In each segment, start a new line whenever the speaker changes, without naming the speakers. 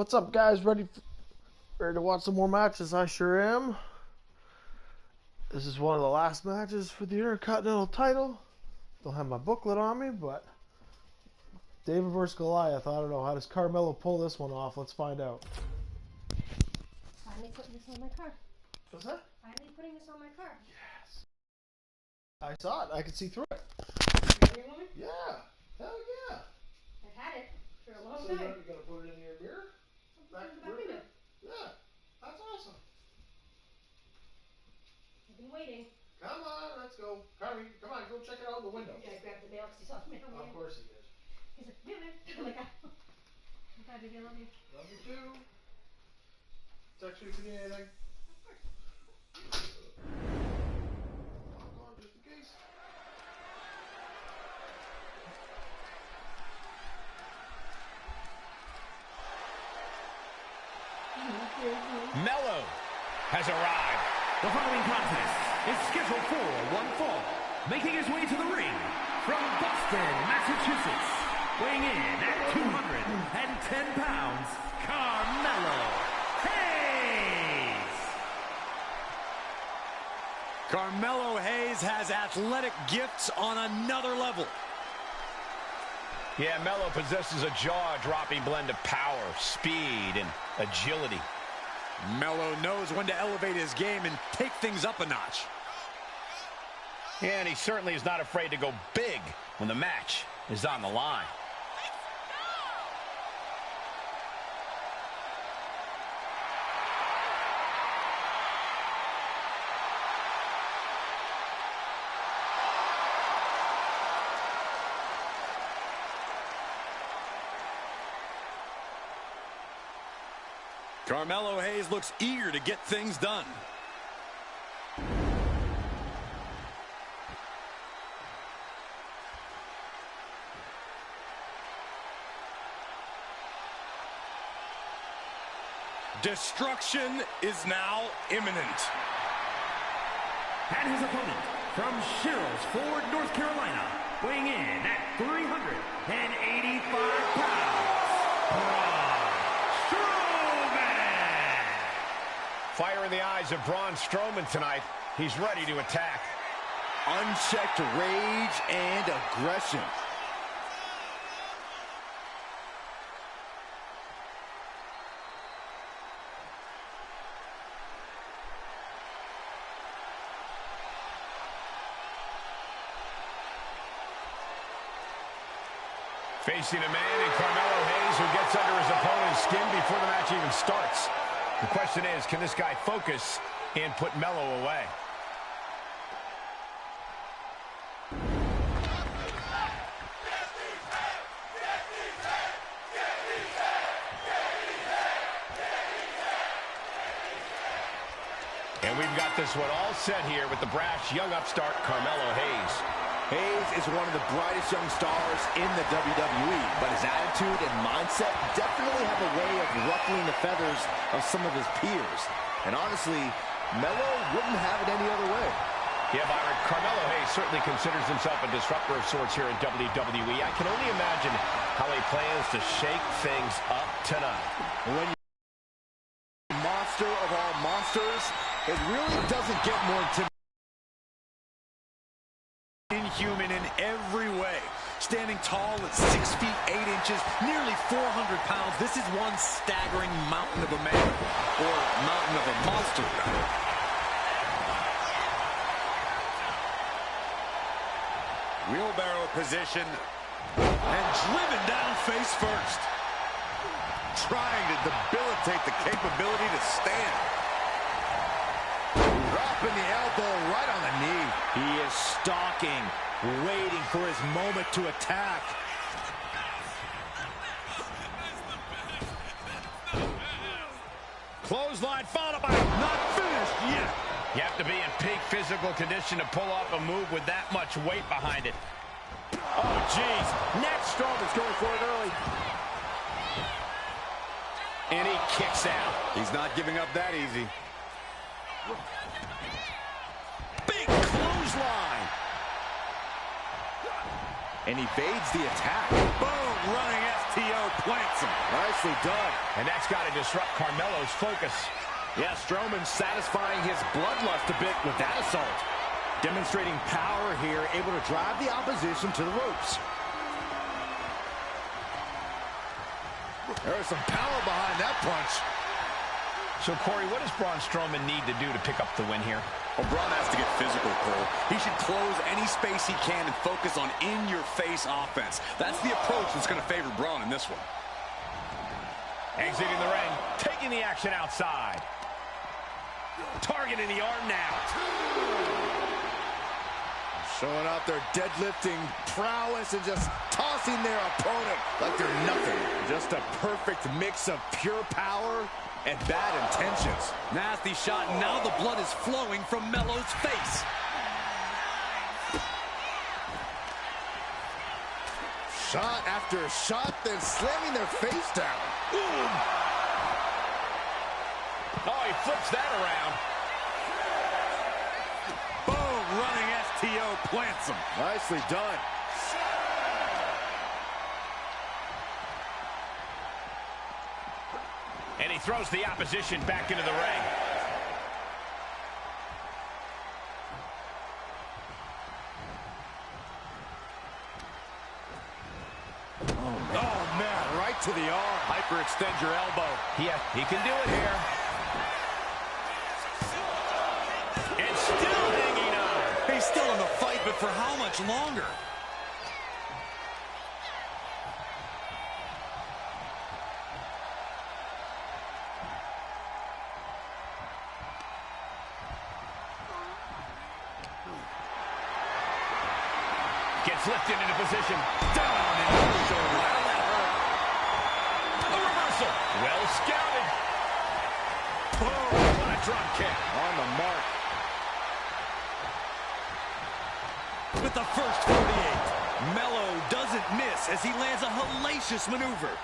What's up, guys? Ready to watch some more matches? I sure am. This is one of the last matches for the Intercontinental title. Don't have my booklet on me, but David versus Goliath. I don't know. How does Carmelo pull this one off? Let's find out.
Finally putting this on my car.
What's that?
Finally putting this on my car.
Yes. I saw it. I could see through it.
Really, woman?
Yeah. Hell yeah.
I've had it for a long
So
time.
you're going to put it in your mirror?
Back window.
Yeah. That's awesome.
I've been waiting.
Come on, let's go. Carly, come on, go check it out the window.
Yeah, I grabbed the mail because he saw the mail.
Of course he did.
He's like, mail it. I'm like, oh God, baby, I love you.
Love you too. Text me if you need anything.
Of course.
Hold on, just in case.
Mello has arrived.
The following contest is scheduled for one fall. Making his way to the ring from Boston, Massachusetts, weighing in at 210 pounds, Carmelo Hayes.
Carmelo Hayes has athletic gifts on another level.
Yeah, Mello possesses a jaw-dropping blend of power, speed, and agility.
Mello knows when to elevate his game and take things up a notch.
Yeah, and he certainly is not afraid to go big when the match is on the line.
Carmelo Hayes looks eager to get things done. Destruction is now imminent.
And his opponent from Sherrills Ford, North Carolina, weighing in at 385 pounds.
Fire in the eyes of Braun Strowman tonight. He's ready to attack.
Unchecked rage and aggression.
Facing a man in Carmelo Hayes who gets under his opponent's skin before the match even starts. The question is, can this guy focus and put Mello away? And we've got this one all set here with the brash young upstart Carmelo Hayes.
Hayes is one of the brightest young stars in the WWE, but his attitude and mindset definitely have a way of ruffling the feathers of some of his peers. And honestly, Mello wouldn't have it any other way.
Yeah, Byron, Carmelo Hayes certainly considers himself a disruptor of sorts here in WWE. I can only imagine how he plans to shake things up tonight.
When you're a monster of all monsters, it really doesn't get more intimidating.
Inhuman in every way. Standing tall at 6 feet 8 inches, nearly 400 pounds. This is one staggering mountain of a man, or mountain of a monster. Wheelbarrow position, and driven down face first. Trying to debilitate the capability to stand. Dropping the elbow right on the knee.
He is stalking, waiting for his moment to attack.
Clothesline followed by not finished yet.
You have to be in peak physical condition to pull off a move with that much weight behind it.
Oh, jeez. Next, Strowman's going for it early.
And he kicks out.
He's not giving up that easy. Big clothesline.
And evades the attack.
Boom. running STO plants him.
Nicely done.
And that's got to disrupt Carmelo's focus.
Yeah, Strowman satisfying his bloodlust a bit with that assault. Demonstrating power here, able to drive the opposition to the ropes. There is some power behind that punch.
So, Corey, what does Braun Strowman need to do to pick up the win here?
Well, Braun has to get physical, Cole. He should close any space he can and focus on in-your-face offense. That's the approach that's going to favor Braun in this one.
Exiting the ring, taking the action outside. Targeting the arm now.
Showing out their deadlifting prowess and just tossing their opponent like they're nothing. Just a perfect mix of pure power and bad intentions.
Nasty shot, and now the blood is flowing from Melo's face.
Shot after shot, then slamming their face down.
Ooh. Oh, he flips that around.
Boom, running STO plants him.
Nicely done.
And he throws the opposition back into the ring.
Oh, man, right to the arm.
Hyperextend your elbow.
Yeah, he can do it here. And still hanging on.
He's still in the fight, but for how much longer?
Gets lifted into position.
Down and over. Wow, that hurt.
A reversal. Well scouted. Boom. What a drop kick.
On the mark.
With the first 48, Melo doesn't miss as he lands a hellacious maneuver.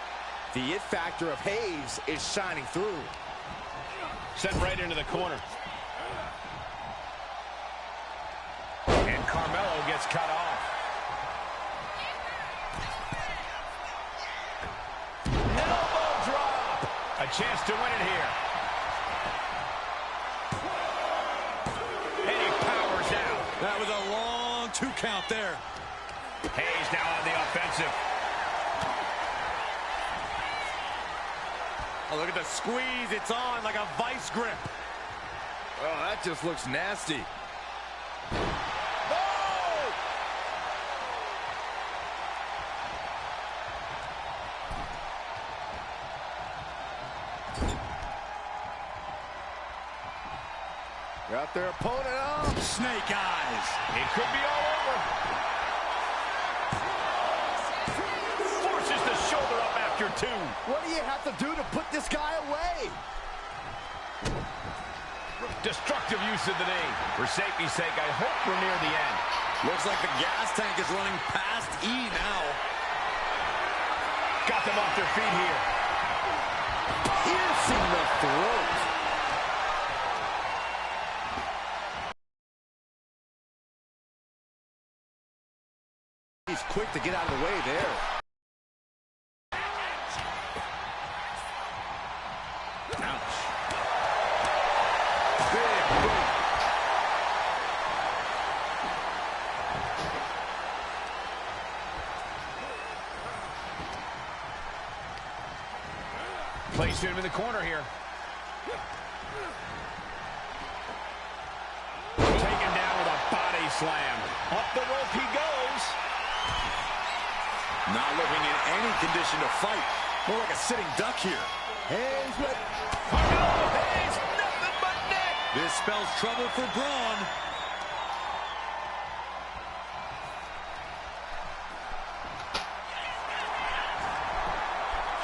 The it factor of Hayes is shining through.
Sent right into the corner. And Carmelo gets cut off. Elbow drop. A chance to win it here. And he powers out.
That was a long 2 count there.
Hayes now on the offensive.
Oh, look at the squeeze. It's on like a vice grip.
Oh, that just looks nasty. Got their opponent up.
Snake eyes.
It could be all over. Forces the shoulder up after 2.
What do you have to do to put this guy away?
Destructive use of the knee. For safety's sake, I hope we're near the end.
Looks like the gas tank is running past E now.
Got them off their feet here.
Piercing the throat. He's quick to get out of the way there.
Ouch.
Big boot.
Placing him in the corner here. Taken down with a body slam. Up the rope he goes.
Not looking in any condition to fight. More like a sitting duck here.
Hayes with
Carmelo Hayes, nothing but net.
This spells trouble for Braun.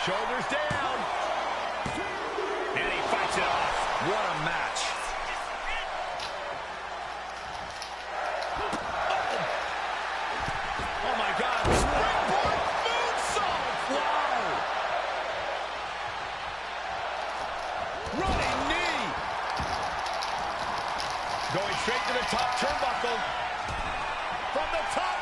Shoulders down. And he fights it off.
What a match.
Oh my God. Springboard moonsault. Wow. Running knee. Going straight to the top turnbuckle. From the top.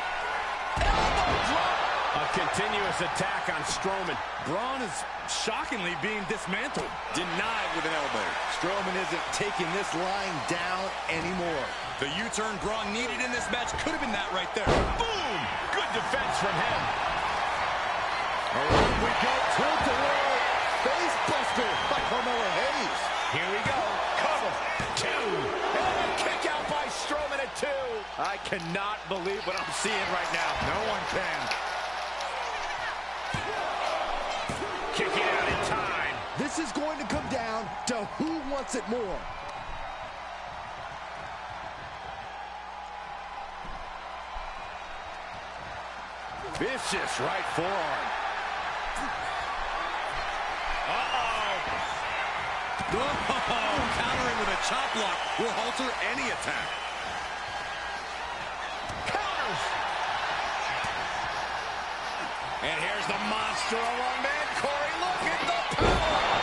Elbow drop. A continuous attack on Strowman.
Braun is shockingly being dismantled.
Denied with an elbow. Strowman isn't taking this lying down anymore.
The U-turn Braun needed in this match could have been that right there.
Boom! Good defense from him.
Here we go. Tilt-a-whirl. Face buster by Carmelo Hayes.
Here we go. Cover. 2. And a kick out by Strowman at 2.
I cannot believe what I'm seeing right now.
No one can. Kicking out in time.
This is going to come down to who wants it more. Vicious right forearm.
Oh, countering with a chop block will halter any attack.
Counters. And here's the monster of a man, Corey. Look at the power.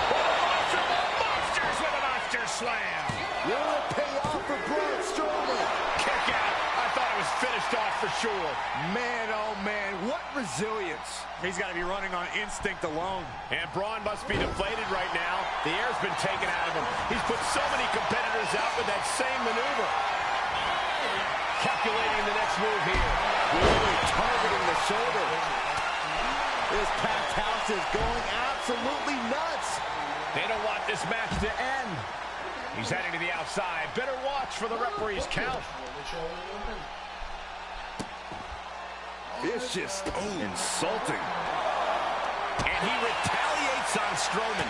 What a monster of monsters with a monster slam.
Will it pay off for Braun Strowman?
Kick out. I thought it was finished off for sure.
Man, oh man, what resilience.
He's got to be running on instinct alone.
And Braun must be deflated right now. The air's been taken out of him. He's put so many competitors out with that same maneuver. Calculating the next move here.
Really targeting the shoulder. This packed house is going absolutely nuts.
They don't want this match to end. He's heading to the outside. Better watch for the referee's count.
Vicious, insulting.
And he retaliates on Strowman.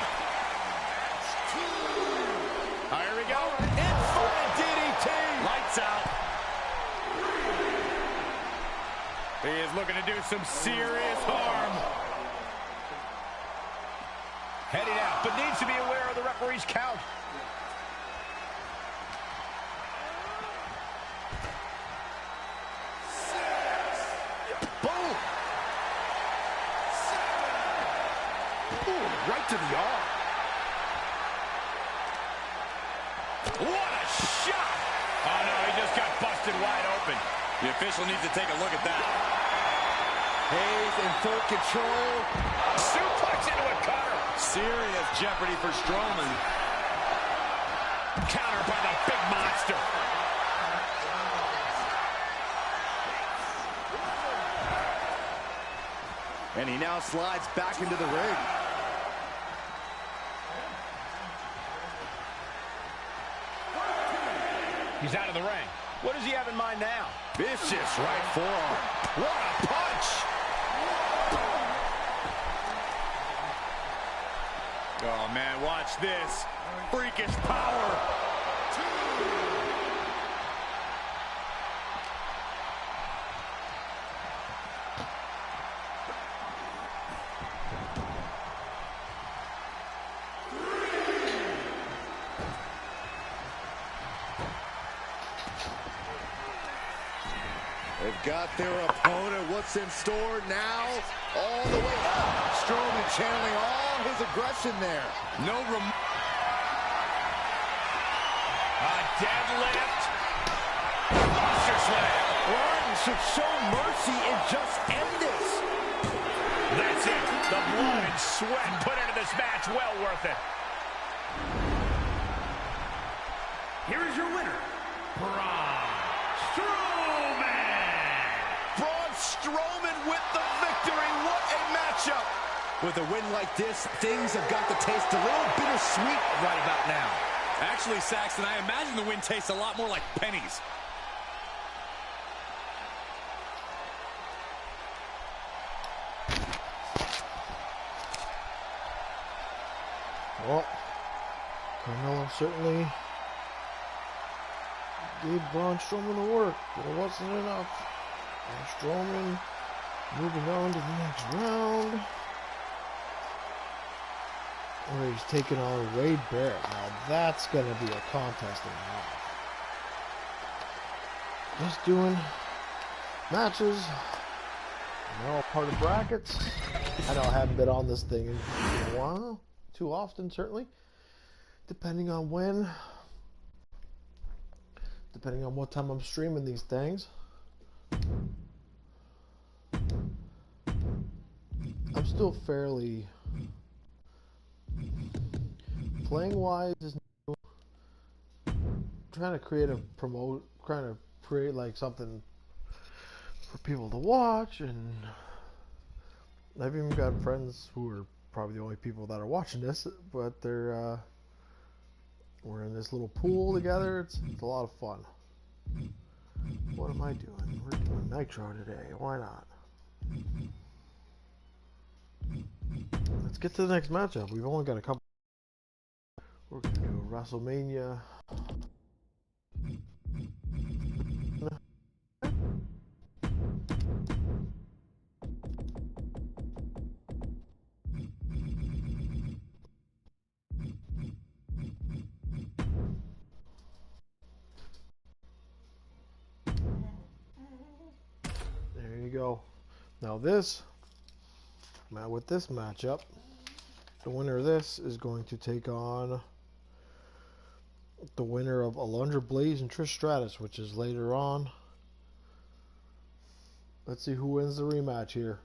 Here we go. Inverted DDT.
Lights out. He is looking to do some serious harm.
Heading out, but needs to be aware of the referee's count.
Boom! Ooh, right to the arm.
What a shot! Oh no, he just got busted wide open.
The official needs to take a look at that.
Hayes in full control.
Suplex into a cutter.
Serious jeopardy for Strowman.
Counter by the big monster.
And he now slides back into the ring.
He's out of the ring. What does he have in mind now?
Vicious right forearm.
What a punch!
Oh, man, watch this. Freakish power.
They've got their opponent. What's in store now? All the way up. Strowman channeling all his aggression there.
No
A deadlift. Monster slam.
Orton should show mercy and just end this.
That's it. The blood and sweat put into this match. Well worth it.
Here is your winner, Braun Strowman.
Braun Strowman with the victory. What a matchup.
With a win like this, things have got to taste a little bittersweet right about now.
Actually, Saxton, I imagine the win tastes a lot more like pennies.
Well, Carmelo certainly gave Braun Strowman the work, but it wasn't enough. Braun Strowman moving on to the next round, where he's taking on Wade Barrett. Now that's going to be a contest in a half. Just doing matches. And they're all part of brackets. I know I haven't been on this thing in a while. Too often, certainly. Depending on when. Depending on what time I'm streaming these things. still fairly playing wise. Is new. Trying to create like something for people to watch, and I've even got friends who are probably the only people that are watching this, but they're we're in this little pool together. It's a lot of fun. What am I doing? We're doing Nitro today. Why not? Let's get to the next matchup. We've only got a couple. We're gonna do WrestleMania. There you go. Now with this matchup, the winner of this is going to take on the winner of Alundra Blaze and Trish Stratus, which is later on. Let's see who wins the rematch here.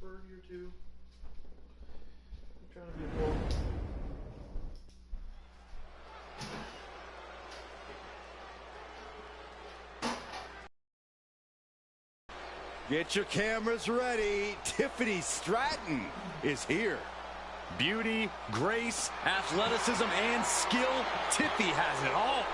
Birdie or two. I'm trying to be a bull.
Get your cameras ready. Tiffany Stratton is here.
Beauty, grace, athleticism, and skill. Tiffy has it all.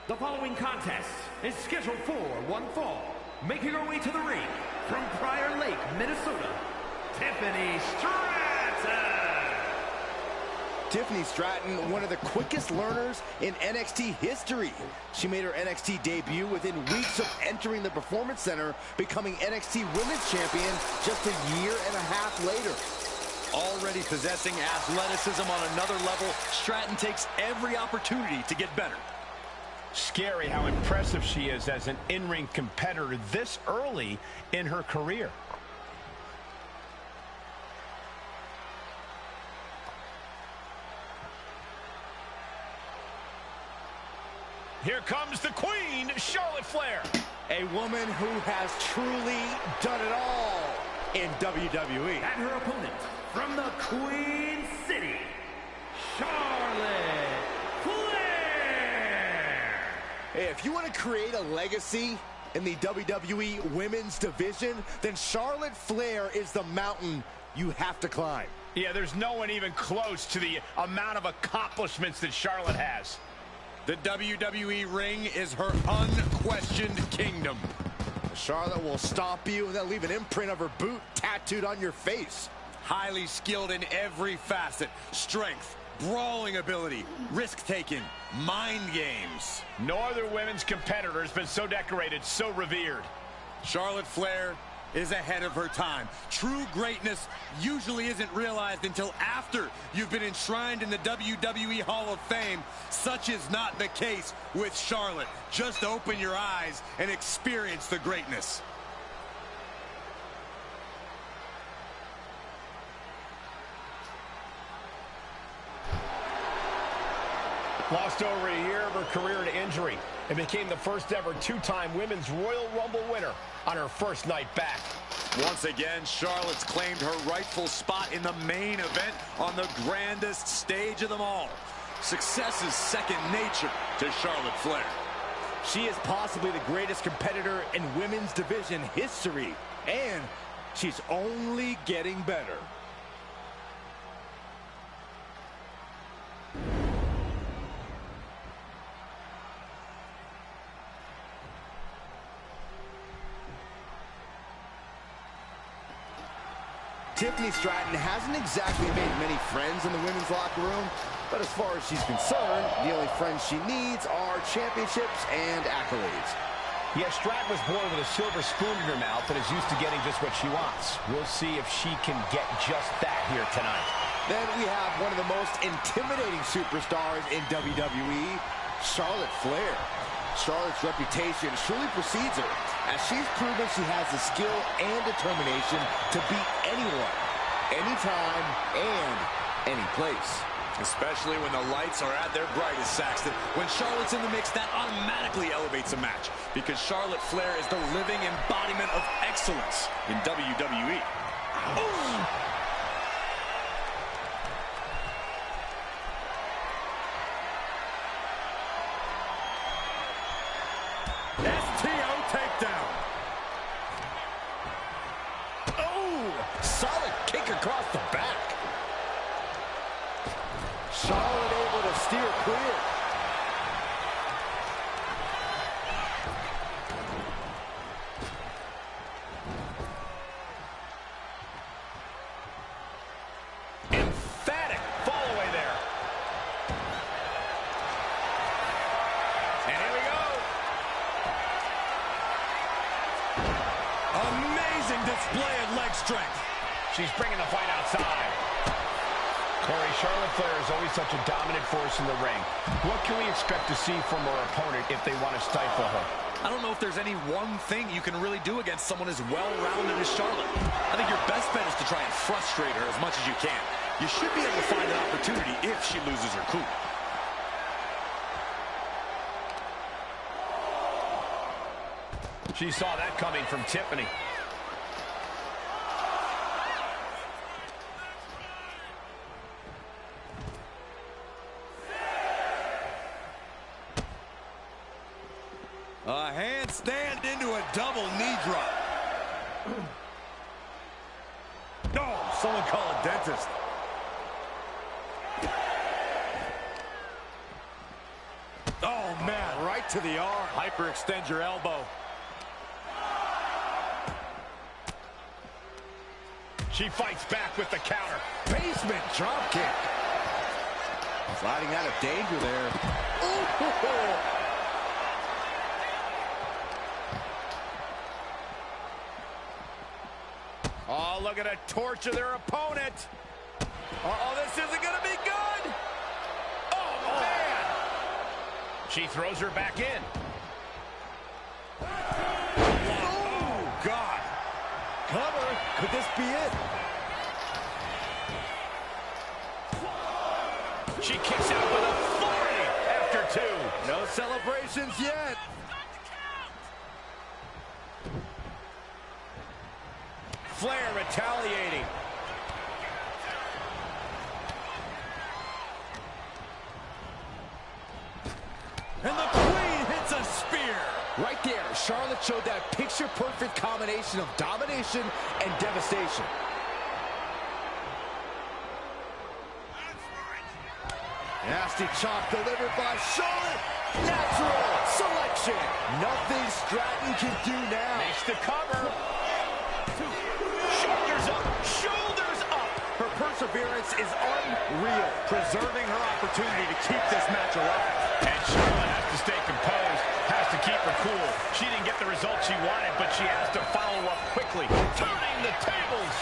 The following contest is scheduled for one fall. Making her way to the ring from Prior Lake, Minnesota, Tiffany Stratton.
Tiffany Stratton, one of the quickest learners in NXT history. She made her NXT debut within weeks of entering the Performance Center, becoming NXT Women's Champion just a year and a half later.
Already possessing athleticism on another level, Stratton takes every opportunity to get better.
Scary how impressive she is as an in-ring competitor this early in her career. Here comes the Queen, Charlotte Flair.
A woman who has truly done it all in WWE.
And her opponent from the Queen City, Charlotte Flair.
Hey, if you want to create a legacy in the WWE Women's Division, then Charlotte Flair is the mountain you have to climb.
Yeah, there's no one even close to the amount of accomplishments that Charlotte has.
The WWE ring is her unquestioned kingdom.
Charlotte will stomp you and then leave an imprint of her boot tattooed on your face.
Highly skilled in every facet. Strength, brawling ability, risk-taking, mind games.
No other women's competitor has been so decorated, so revered.
Charlotte Flair is ahead of her time. True greatness usually isn't realized until after you've been enshrined in the WWE Hall of Fame. Such is not the case with Charlotte. Just open your eyes and experience the greatness.
Lost over a year of her career to injury and became the first ever two-time Women's Royal Rumble winner on her first night back.
Once again, Charlotte's claimed her rightful spot in the main event on the grandest stage of them all. Success is second nature to Charlotte Flair.
She is possibly the greatest competitor in women's division history, and she's only getting better. Tiffany Stratton hasn't exactly made many friends in the women's locker room, but as far as she's concerned, the only friends she needs are championships and accolades.
Yeah, Stratton was born with a silver spoon in her mouth and is used to getting just what she wants. We'll see if she can get just that here tonight.
Then we have one of the most intimidating superstars in WWE, Charlotte Flair. Charlotte's reputation truly precedes her, as she's proven she has the skill and determination to beat anyone, anytime, and any place.
Especially when the lights are at their brightest, Saxton. When Charlotte's in the mix, that automatically elevates a match, because Charlotte Flair is the living embodiment of excellence in WWE. Ooh. STO takedown.
Oh, solid kick across the back. Charlotte able to steer clear.
Emphatic fall away there. And here we go.
Amazing display of leg strength.
She's bringing the fight outside. Corey, Charlotte Flair is always such a dominant force in the ring. What can we expect to see from her opponent if they want to stifle her?
I don't know if there's any one thing you can really do against someone as well-rounded as Charlotte. I think your best bet is to try and frustrate her as much as you can. You should be able to find an opportunity if she loses her cool.
She saw that coming from Tiffany.
A handstand into a double knee drop. Oh, someone call a dentist. Oh, man, right to the arm. Hyperextend your elbow.
She fights back with the counter.
Basement drop kick. Sliding out of danger there. Ooh.
Oh, look at her torture their opponent. Uh-oh, this isn't going to be good. Oh, man. She throws her back in.
Oh, God.
Cover. Could this be it?
She kicks out with authority after two.
No celebrations yet.
Flair retaliating.
And the Queen hits a spear.
Right there, Charlotte showed that picture-perfect combination of domination and devastation. Nasty chop delivered by Charlotte. Natural selection. Nothing Stratton can do now.
Makes the cover. Shoulders up. Shoulders up.
Her perseverance is unreal.
Preserving her opportunity to keep this match alive.
And Charlotte has to stay composed, has to keep her cool. She didn't get the result she wanted, but she has to follow up quickly. Turning the tables.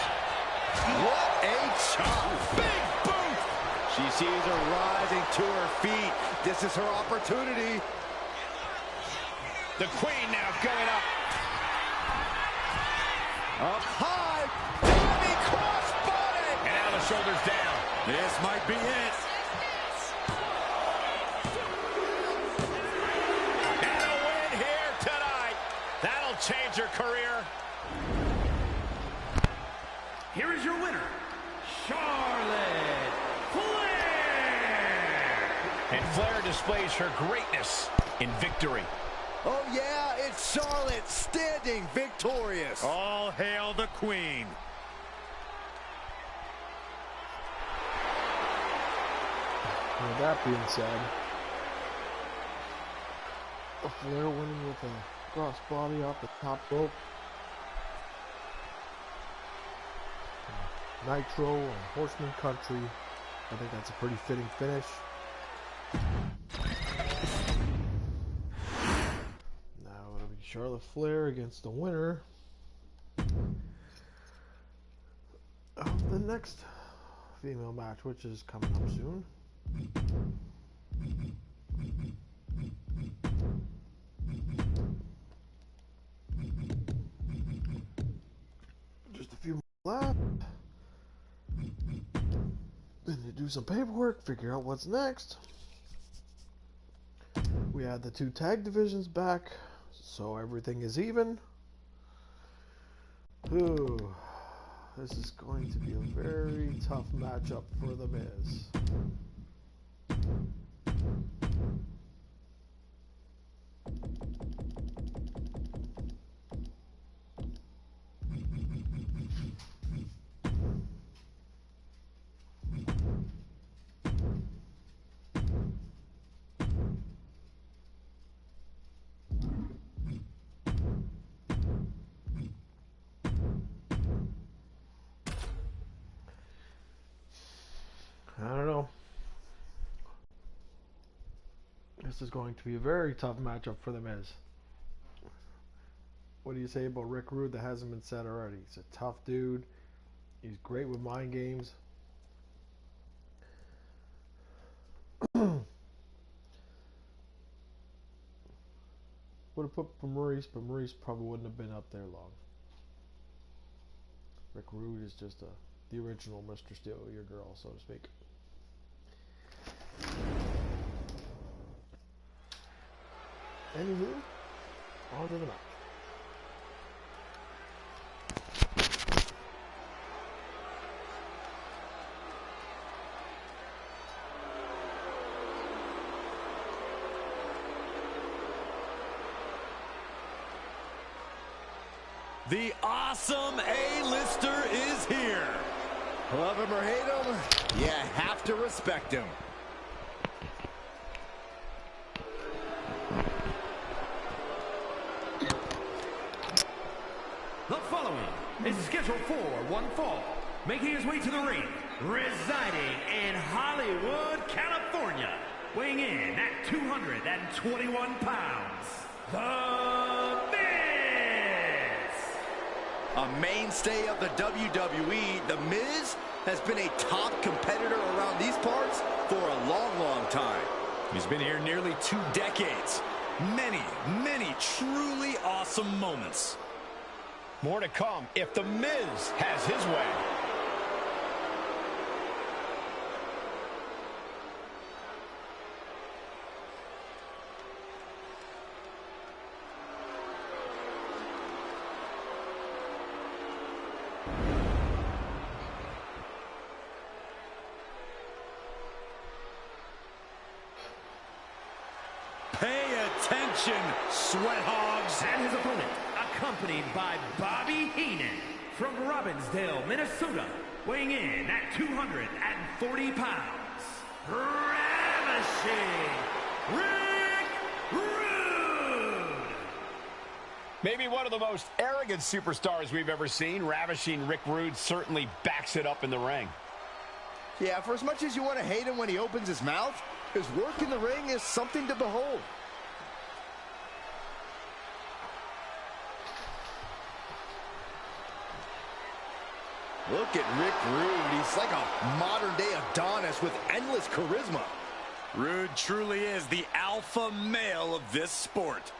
What a chop.
Big boot.
She sees her rising to her feet. This is her opportunity.
The Queen now going up.
Up high. Diving crossbody.
And now the shoulders down.
This might be it.
And a win here tonight. That'll change her career.
Here is your winner, Charlotte Flair.
And Flair displays her greatness in victory.
Oh, yeah, it's Charlotte standing victorious.
All hail the Queen.
With that being said, Flair winning with a crossbody off the top rope. Nitro and Horseman Country. I think that's a pretty fitting finish. Now it'll be Charlotte Flair against the winner of the next female match, which is coming up soon. Just a few more left. Then to do some paperwork, figure out what's next. We had the 2 tag divisions back, so everything is even. Ooh, this is going to be a very tough matchup for The Miz. I don't know. This is going to be a very tough matchup for The Miz. What do you say about Rick Rude that hasn't been said already? He's a tough dude. He's great with mind games. Would have put Maurice, but Maurice probably wouldn't have been up there long. Rick Rude is just the original Mr. Steal Your Girl, so to speak. Anywho, on to the match.
The awesome A-lister is here.
Love him or hate him, you have to respect him.
The following is scheduled for one fall, making his way to the ring, residing in Hollywood, California, weighing in at 221 pounds, The Miz!
A mainstay of the WWE, The Miz has been a top competitor around these parts for a long, long time.
He's been here nearly 2 decades. Many, many truly awesome moments.
More to come if The Miz has his way.
Pay attention, sweat hogs.
And his opponent, accompanied by Bobby Heenan from Robbinsdale, Minnesota, weighing in at 240 pounds, Ravishing Rick Rude!
Maybe one of the most arrogant superstars we've ever seen. Ravishing Rick Rude certainly backs it up in the ring.
Yeah, for as much as you want to hate him when he opens his mouth, his work in the ring is something to behold. Look at Rick Rude. He's like a modern-day Adonis with endless charisma.
Rude truly is the alpha male of this sport.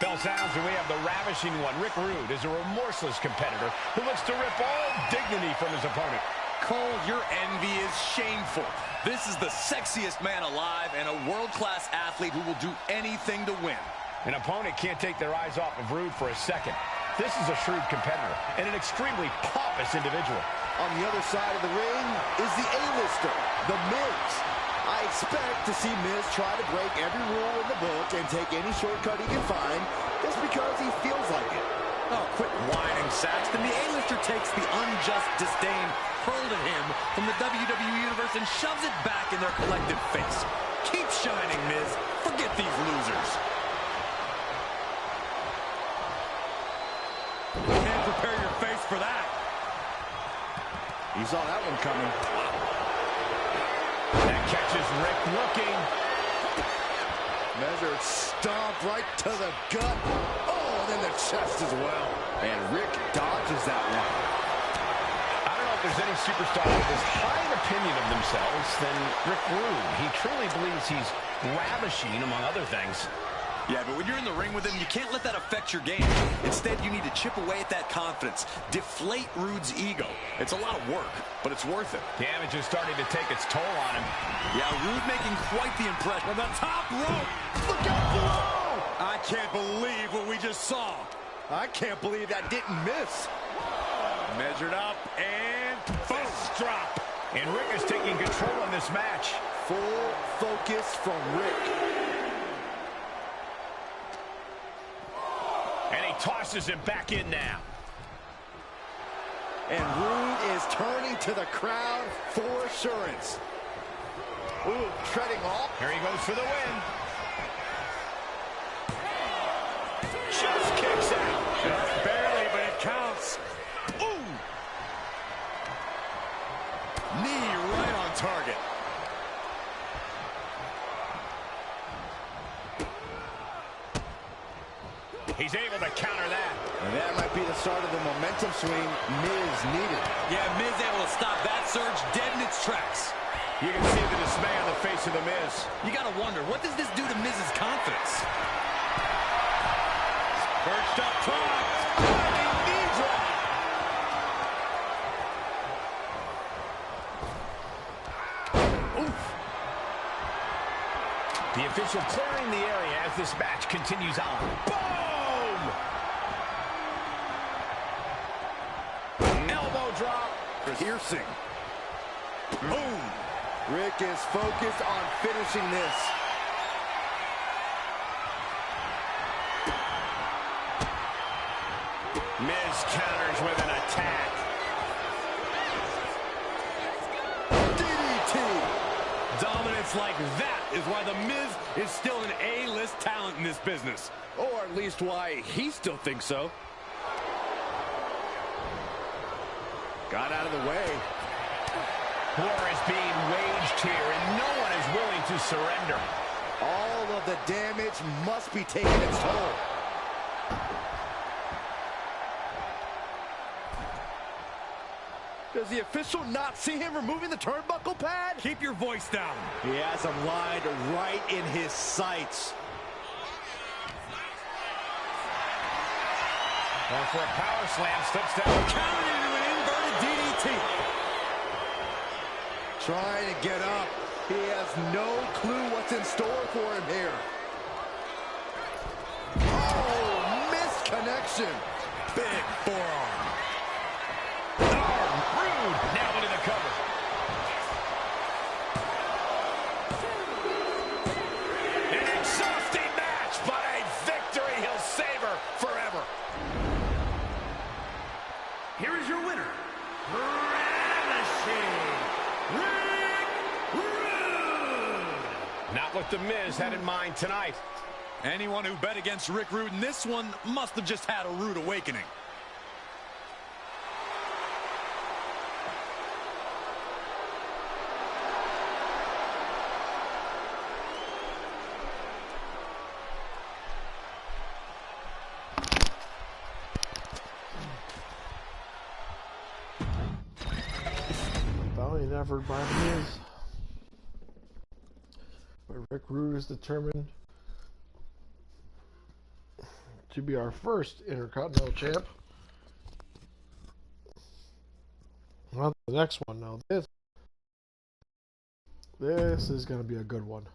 Bell sounds and we have the ravishing one. Rick Rude is a remorseless competitor who looks to rip all dignity from his opponent.
Cole, your envy is shameful. This is the sexiest man alive and a world-class athlete who will do anything to win.
An opponent can't take their eyes off of Rude for a second. This is a shrewd competitor and an extremely pompous individual.
On the other side of the ring is the A-lister, The Miz. I expect to see Miz try to break every rule in the book and take any shortcut he can find just because he feels like it.
Oh, quit whining, Saxton. The A-lister takes the unjust disdain hurled at him from the WWE Universe and shoves it back in their collective face. Keep shining, Miz. Forget these losers. Can't prepare your face for that.
He saw that one coming.
That catches Rick looking.
Measured stomp right to the gut. Oh, and then the chest as well. And Rick dodges that one.
I don't know if there's any superstar with as high an opinion of themselves than Rick Rude. He truly believes he's ravishing, among other things.
Yeah, but when you're in the ring with him, you can't let that affect your game. Instead, you need to chip away at that confidence. Deflate Rude's ego. It's a lot of work, but it's worth it.
Damage is starting to take its toll on him.
Yeah, Rude making quite the impression. From the top rope.
Look out below!
I can't believe what we just saw.
I can't believe that didn't miss.
Measured up and
Fist drop. And Rick is taking control in this match.
Full focus from Rick.
And he tosses him back in now.
And Rude is turning to the crowd for assurance. Ooh, treading off.
Here he goes for the win. Just kicks out.
just barely, but it counts. Ooh! Knee right on target.
He's able to counter that.
And that might be the start of the momentum swing Miz needed.
Yeah, Miz able to stop that surge dead in its tracks.
You can see the dismay on the face of the Miz.
You gotta wonder, what does this do to Miz's confidence? Perched up top. Diving knee drop. Oof.
The official clearing the area as this match continues on. Boom! Elbow drop.
Piercing.
Boom.
Rick is focused on finishing this.
Miz counters with an attack.
DDT.
Dominance like that is why The Miz is still an A-list talent in this business.
Or at least why he still thinks so. Got out of the way.
War is being waged here, and no one is willing to surrender.
All of the damage must be taking its toll. Does the official not see him removing the turnbuckle pad?
Keep your voice down.
He has him lined right in his sights.
Going for a power slam, slips down.
Countered into an inverted DDT.
Trying to get up. He has no clue what's in store for him here. Oh, missed connection.
Big forearm.
Rude now into the cover. An exhausting match, but a victory he'll savor forever.
Here is your winner, Ravishing Rick Rude.
Not what The Miz had in mind tonight.
Anyone who bet against Rick Rude in this one must have just had a rude awakening.
Valiant effort by The Miz. But Rick Rude is determined to be our first Intercontinental Champ. Not the next one, no. This is going to be a good one.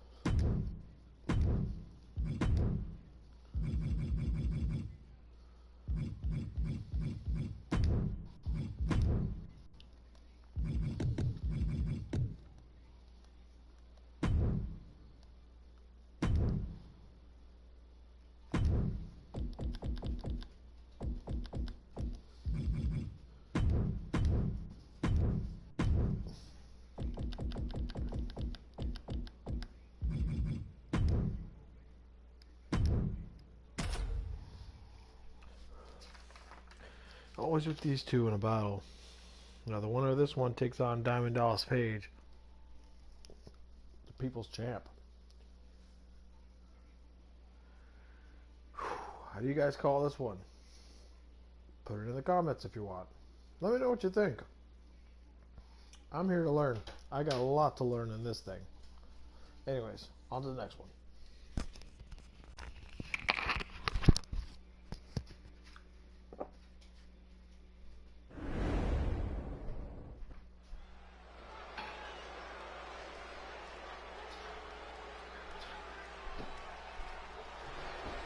Always with these two in a battle. Now the winner of this one takes on Diamond Dallas Page, the People's Champ. How do you guys call this one? Put it in the comments if you want. Let me know what you think. I'm here to learn. I got a lot to learn in this thing. Anyways, on to the next one.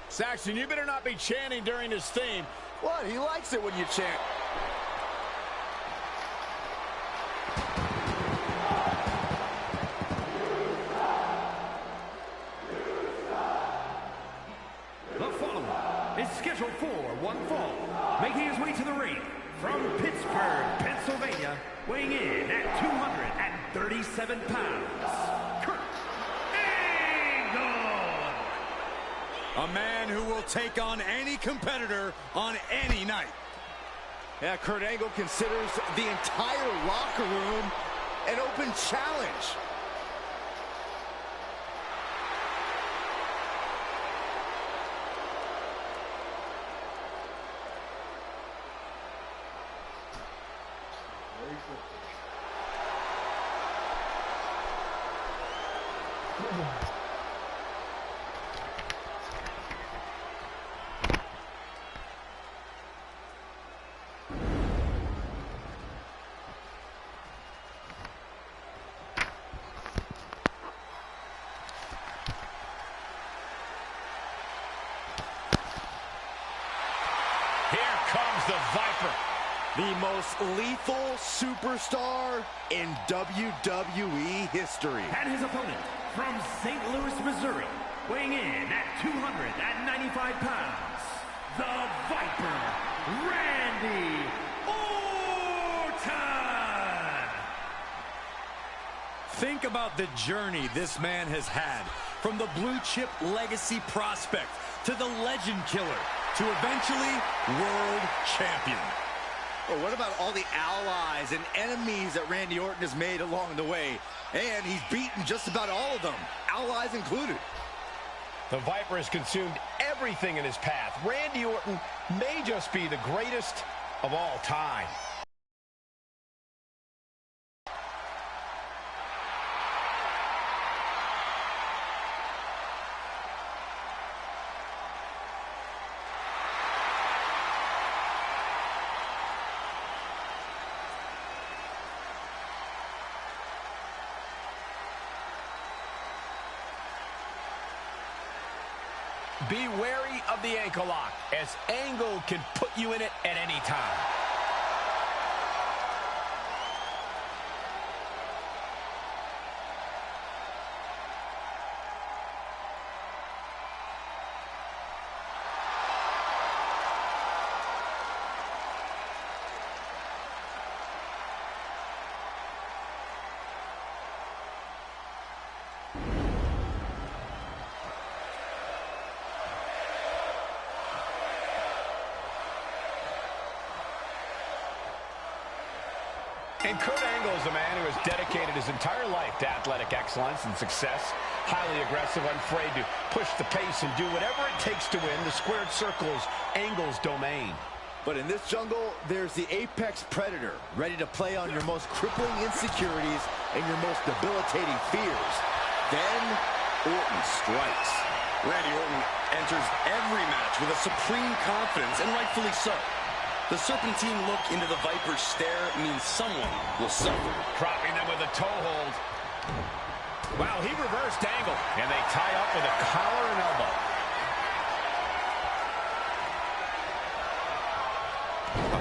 Saxton, you better not be chanting during his theme.
What? He likes it when you chant.
The following is scheduled for one fall, making his way to the ring from Pittsburgh, Pennsylvania, weighing in at 237 pounds, Kurt Angle.
A man who will take on any competitor on any night.
Yeah, Kurt Angle considers the entire locker room an open challenge.
Here comes the Viper.
The most lethal superstar in WWE history.
And his opponent from St. Louis, Missouri, weighing in at 295 pounds, the Viper, Randy Orton.
Think about the journey this man has had, from the blue chip legacy prospect to the legend killer to eventually world champion.
Well, what about all the allies and enemies that Randy Orton has made along the way? And he's beaten just about all of them, allies included.
The Viper has consumed everything in his path. Randy Orton may just be the greatest of all time. Be wary of the ankle lock, as Angle can put you in it at any time. And Kurt Angle is a man who has dedicated his entire life to athletic excellence and success. Highly aggressive, unafraid to push the pace and do whatever it takes to win. The squared circle is Angle's domain.
But in this jungle, there's the apex predator, ready to play on your most crippling insecurities and your most debilitating fears. Then, Orton strikes.
Randy Orton enters every match with a supreme confidence, and rightfully so. The serpentine look into the Viper's stare means someone will suffer.
Dropping them with a toe hold. Wow, he reversed Angle, and they tie up with a collar and elbow.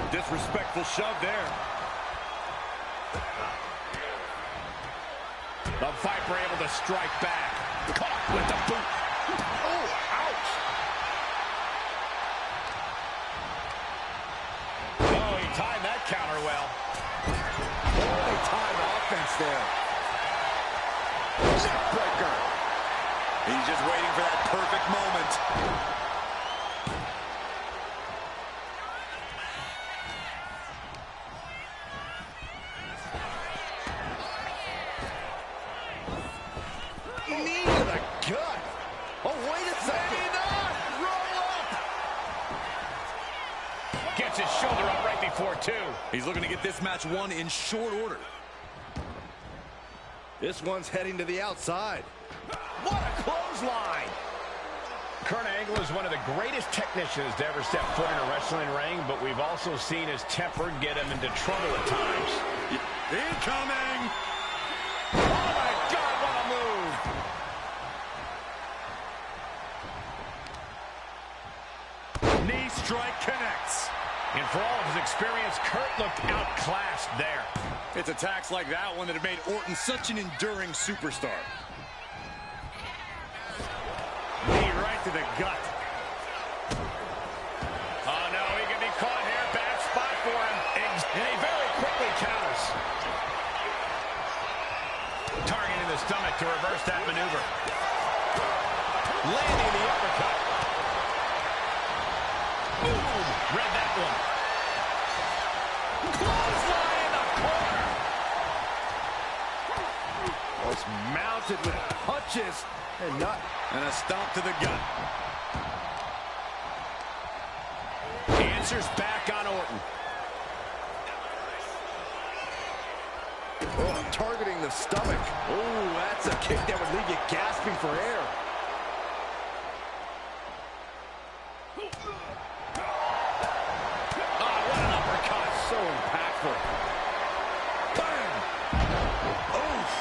A disrespectful shove there.
The Viper able to strike back. Caught with the boot. Oh, ouch. Oh, he timed that counter well.
Holy time offense there. Neckbreaker.
He's just waiting for that perfect moment.
2.
He's looking to get this match won in short order.
This one's heading to the outside.
What a clothesline! Kurt Angle is one of the greatest technicians to ever step foot in a wrestling ring, but we've also seen his temper get him into trouble at times.
Incoming!
Oh my God, what a move!
Knee strike connects.
And for all of his experience, Kurt looked outclassed there.
It's attacks like that one that have made Orton such an enduring superstar. Knee right to the gut.
Oh no, he can be caught here. Bad spot for him. And he very quickly counters. Targeting the stomach to reverse that maneuver. Landing the uppercut. Boom! Read that one. Clothesline in the corner.
Was mounted with punches and not.
And a stomp to the gut.
Answers back on Orton.
Oh, targeting the stomach. Oh, that's a kick that would leave you gasping for air.
Oh, what an uppercut.
So impactful. Bam! Oof!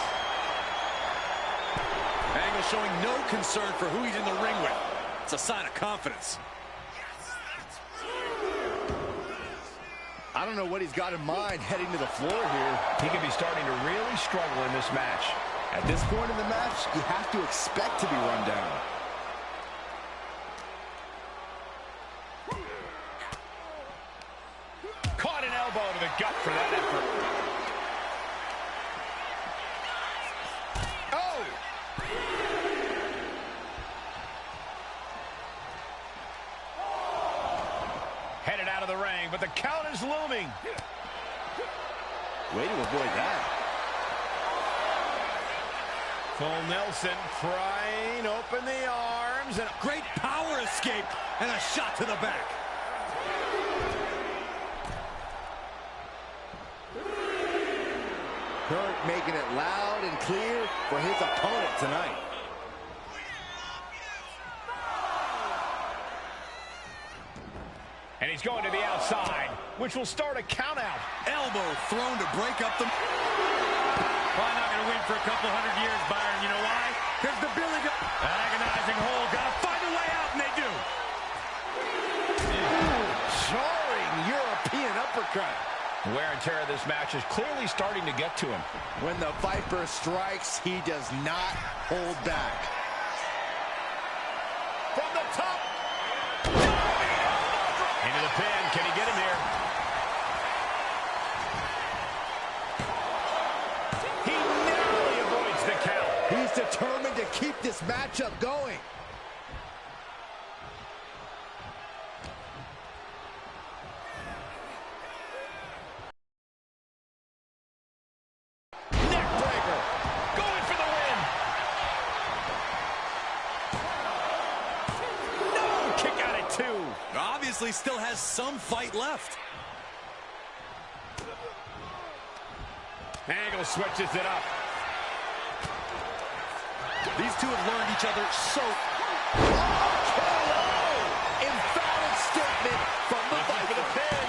Angle showing no concern for who he's in the ring with. It's a sign of confidence.
I don't know what he's got in mind heading to the floor here.
He could be starting to really struggle in this match.
At this point in the match, you have to expect to be run down.
Caught an elbow to the gut for that effort. Oh! Headed out of the ring, but the count is looming.
Way to avoid that.
Full Nelson prying open the arms, and
Great power escape and a shot to the back.
Kurt making it loud and clear for his opponent tonight.
and he's going to the outside, which will start a count out.
Elbow thrown to break up the... Probably not going to win for a couple hundred years, Byron. You know why? Because the Billy... Agonizing hold. Got to find a way out, and they do.
Ooh, jarring European uppercut.
Wear and tear of this match is clearly starting to get to him.
When the Viper strikes, he does not hold back.
From the top. Into the pin. Can he get him here? He narrowly avoids the count.
He's determined to keep this matchup going.
Neckbreaker. Going for the win. No! Kick out at two.
Obviously still has some fight left.
Angle switches it up.
These two have learned each other so...
Emphatic statement from the
Looking for the pin.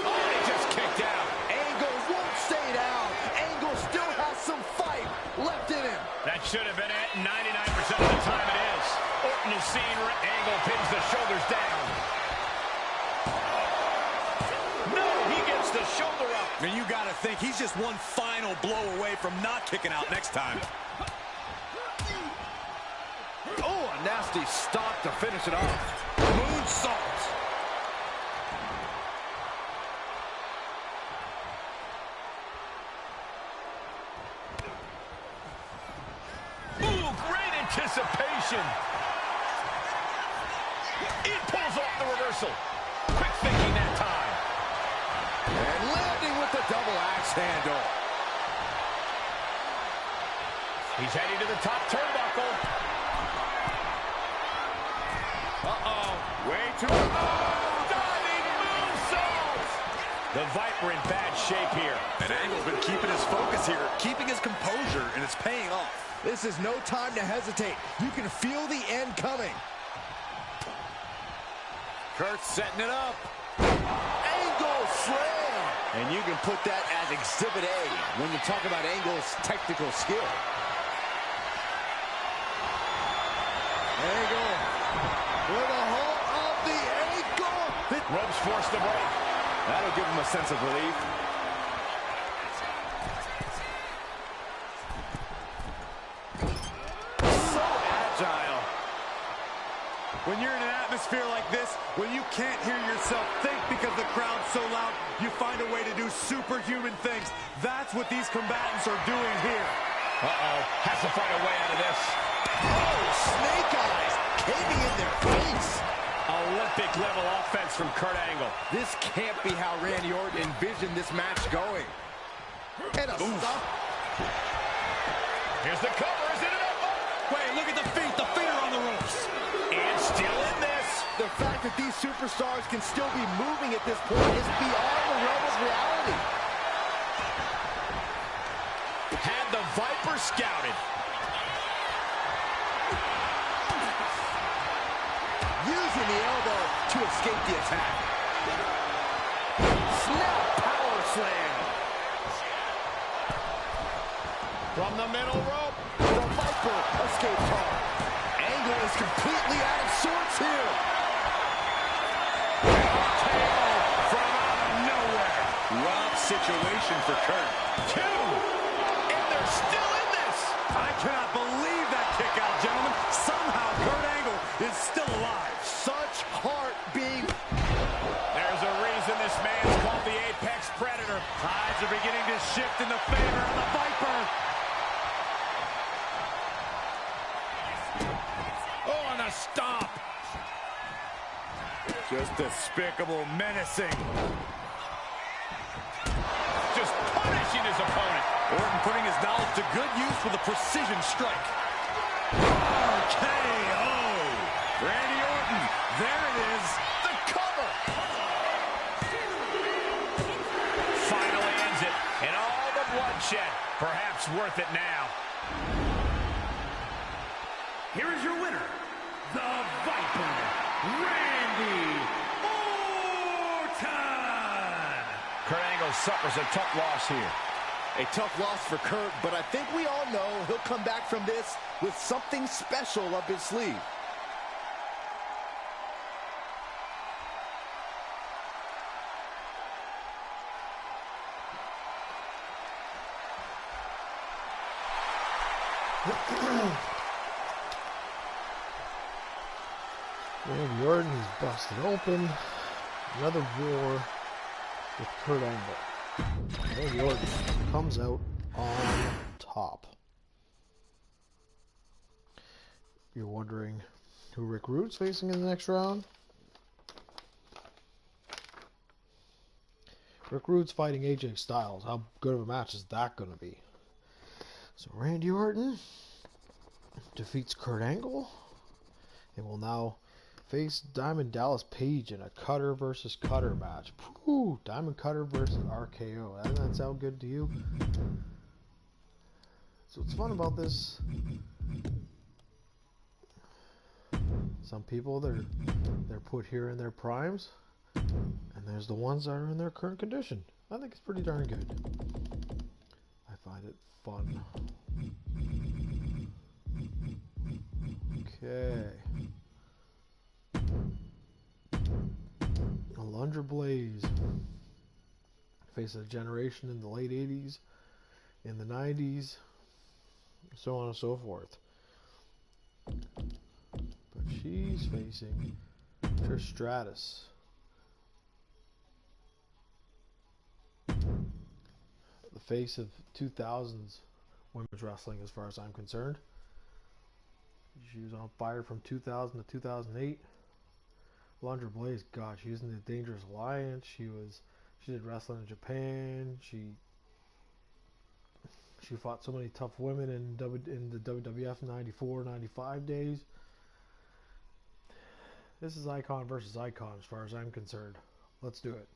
Oh, he just kicked out.
Angle won't stay down. Angle still has some fight left in him.
That should have been it. 99% of the time it is. Orton is seen. Angle pins the shoulders down. No, he gets the shoulder up.
And you got to think he's just one final blow away from not kicking out next time.
Oh, a nasty stop to finish it off.
Moonsault.
Ooh, great anticipation. It pulls off the reversal. Quick thinking that time.
And landing with the double axe handle.
He's heading to the top turnbuckle. Uh-oh.
Way too...
Diving moonsault. The Viper in bad shape here.
And Angle's been keeping his focus here, keeping his composure, and it's paying off.
This is no time to hesitate. You can feel the end coming.
Kurt setting it up.
Angle slam. And you can put that as Exhibit A when you talk about Angle's technical skill. Angle with a hold of the ankle.
Ropes forced to break.
That'll give him a sense of relief.
So agile. When you're in an atmosphere like this, when you can't hear yourself think because the crowd's so loud, you find a way to do superhuman things. That's what these combatants are doing here.
Uh-oh. Has to find a way out of this.
Oh, snake eyes caving in their face.
Olympic-level offense from Kurt Angle.
This can't be how Randy Orton envisioned this match going. And a stop.
Here's the cover. Is it enough?
Wait, look at the feet. The feet are on the ropes.
And still in this.
The fact that these superstars can still be moving at this point is beyond the realm of reality.
Had the Viper scouted.
Using the elbow to escape the attack. Snap power slam.
From the middle rope.
The Viper escaped hard. Angle is completely out of sorts here.
Tail from out of nowhere.
Rough situation for Kurt.
2. And they're still in this.
I cannot believe that kick out, gentlemen. Somehow Kurt Angle is still alive.
Such heart being...
There's a reason this man's called the Apex Predator.
Tides are beginning to shift in the favor of the Viper.
Oh, and a stomp.
Just despicable, menacing.
Just punishing his opponent.
Orton putting his knowledge to good use with a precision strike. RKO. Randy Orton. There it is.
The cover. Finally ends it. And all the bloodshed. Perhaps worth it now.
Here is your winner, the Viper, Randy Orton.
Kurt Angle suffers a tough loss here.
A tough loss for Kurt, but I think we all know he'll come back from this with something special up his sleeve.
Randy Orton is busted open. Another war with Kurt Angle. Randy Orton comes out on top. You're wondering who Rick Rude's facing in the next round? Rick Rude's fighting AJ Styles. How good of a match is that going to be? So Randy Orton defeats Kurt Angle and will now face Diamond Dallas Page in a cutter versus cutter match. Whew, Diamond Cutter versus RKO. Doesn't that sound good to you? So what's fun about this? Some people they're put here in their primes, and there's the ones that are in their current condition. I think it's pretty darn good. I find it fun. Okay. Alundra Blaze. Face of a generation in the late 80s, in the 90s, so on and so forth. But she's facing Trish Stratus. The face of 2000s women's wrestling as far as I'm concerned. She was on fire from 2000 to 2008. Alundra Blaze, God, she was in the Dangerous Alliance. She did wrestling in Japan. She fought so many tough women in the WWF 94, 95 days. This is icon versus icon as far as I'm concerned. Let's do it.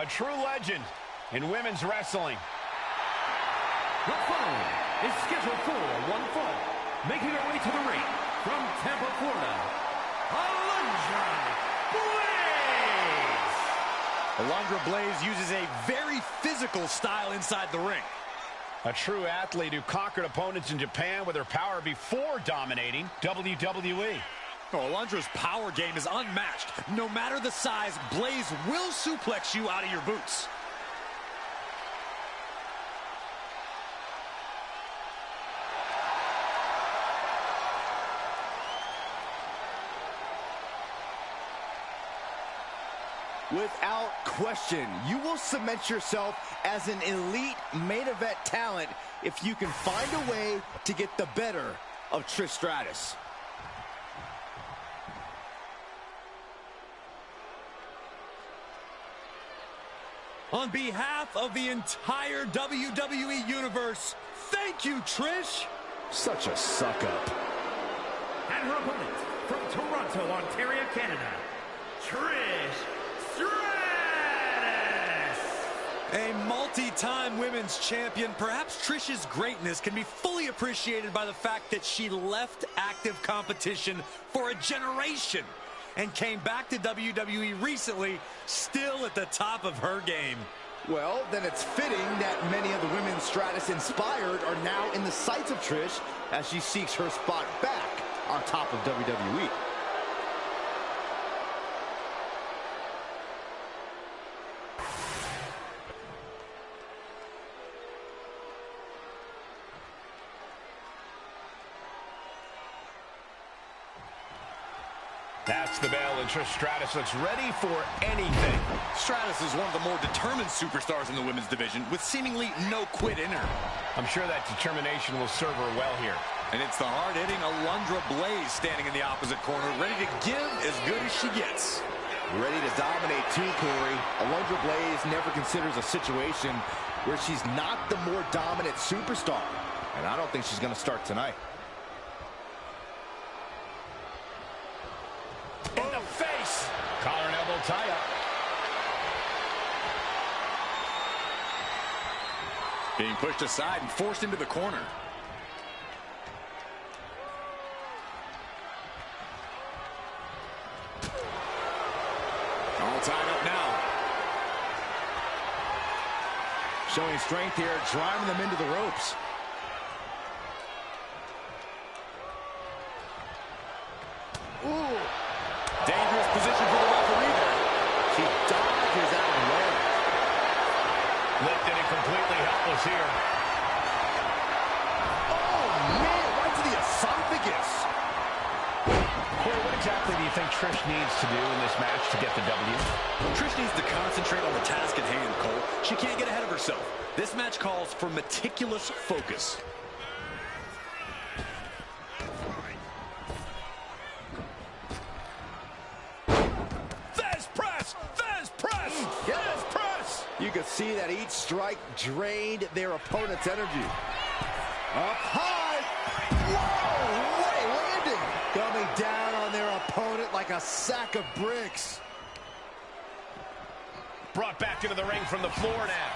A true legend in women's wrestling.
The following is scheduled for one fall. Making her way to the ring from Tampa, Florida, Alundra Blaze!
Alundra Blaze uses a very physical style inside the ring.
A true athlete who conquered opponents in Japan with her power before dominating WWE.
Oh, Alundra's power game is unmatched. No matter the size, Blaze will suplex you out of your boots.
Without question, you will cement yourself as an elite main event talent if you can find a way to get the better of Trish Stratus.
On behalf of the entire WWE Universe, thank you, Trish.
Such a suck-up.
And her opponent from Toronto, Ontario, Canada, Trish Stratus!
A multi-time women's champion, perhaps Trish's greatness can be fully appreciated by the fact that she left active competition for a generation and came back to WWE recently, still at the top of her game.
Well, then it's fitting that many of the women Stratus inspired are now in the sights of Trish as she seeks her spot back on top of WWE.
That's the bell, and Trish Stratus looks ready for anything.
Stratus is one of the more determined superstars in the women's division, with seemingly no quit in her.
I'm sure that determination will serve her well here.
And it's the hard-hitting Alundra Blaze standing in the opposite corner, ready to give as good as she gets.
Ready to dominate too, Corey. Alundra Blaze never considers a situation where she's not the more dominant superstar. And I don't think she's going to start tonight.
In the face. Collar and elbow tie-up.
Being pushed aside and forced into the corner. All tied up now.
Showing strength here, driving them into the ropes. Ooh.
Dangerous position for the referee there.
She dodges out of the way.
Lifted and completely helpless here.
Oh, man, right to the esophagus.
Corey, what exactly do you think Trish needs to do in this match to get the W?
Trish needs to concentrate on the task at hand, Cole. She can't get ahead of herself. This match calls for meticulous focus.
You could see that each strike drained their opponent's energy. Up high. Whoa, what a landing. Coming down on their opponent like a sack of bricks.
Brought back into the ring from the floor now.